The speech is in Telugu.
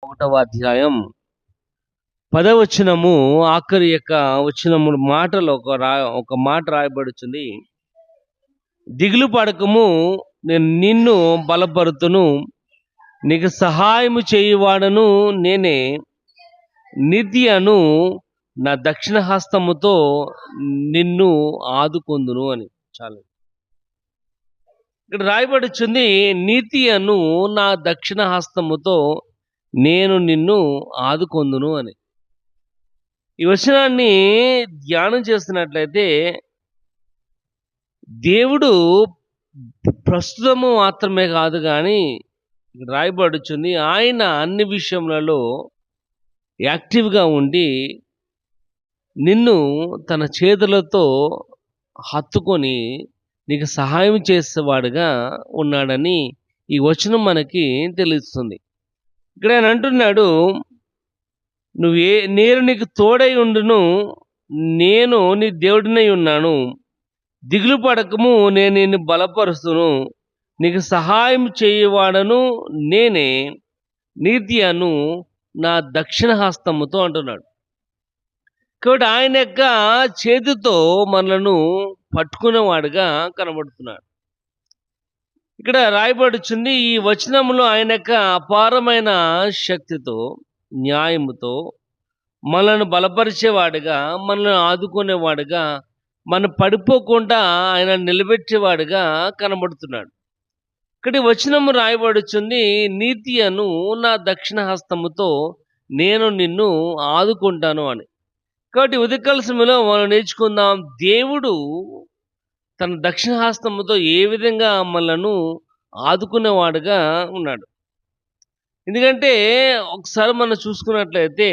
ఒకటవ అధ్యాయం 10వ వచనము ఆఖరి యొక్క వచనము మాటలో ఒక మాట రాయబడుతుంది. దిగులు పడకము, నేను నిన్ను బలపరుతును, నీకు సహాయము చేయువాడను నేనే, నిత్యను నా దక్షిణ హస్తముతో నిన్ను ఆదుకొందును అని. చాలు, ఇక్కడ రాయబడుచుంది, నీతి అను నా దక్షిణ హస్తముతో నేను నిన్ను ఆదుకొందును అని. ఈ వచనాన్ని ధ్యానం చేస్తున్నట్లయితే దేవుడు ప్రస్తుతము మాత్రమే కాదు కానీ రాయబడుచుంది, ఆయన అన్ని విషయములలో యాక్టివ్గా ఉండి నిన్ను తన చేతులతో హత్తుకొని నీకు సహాయం చేసేవాడుగా ఉన్నాడని ఈ వచనం మనకి తెలుస్తుంది. ఇక్కడ ఆయన అంటున్నాడు, నేను నీకు తోడై ఉండును, నేను నీ దేవుడినై ఉన్నాను, దిగులు పడకము, నేను నిన్ను బలపరుస్తును, నీకు సహాయం చేయవాడను నేనే, నీతియను నా దక్షిణ హస్తముతో అంటున్నాడు. కాబట్టి ఆయన యొక్క చేతితో మనలను పట్టుకునేవాడుగా కనబడుతున్నాడు. ఇక్కడ రాయబడుచుంది, ఈ వచనంలో ఆయన యొక్క అపారమైన శక్తితో, న్యాయముతో మనల్ని బలపరిచేవాడుగా, మనల్ని ఆదుకునేవాడుగా, మనం పడిపోకుండా ఆయన నిలబెట్టేవాడుగా కనబడుతున్నాడు. ఇక్కడ వచనము రాయబడుచుంది, నీతి అను నా దక్షిణ హస్తముతో నేను నిన్ను ఆదుకుంటాను అని. కాబట్టి ఉదయకాల సమయంలో మనం నేర్చుకుందాం, దేవుడు తన దక్షిణ హస్తముతో ఏ విధంగా మనలను ఆదుకునేవాడుగా ఉన్నాడు. ఎందుకంటే ఒకసారి మనం చూసుకున్నట్లయితే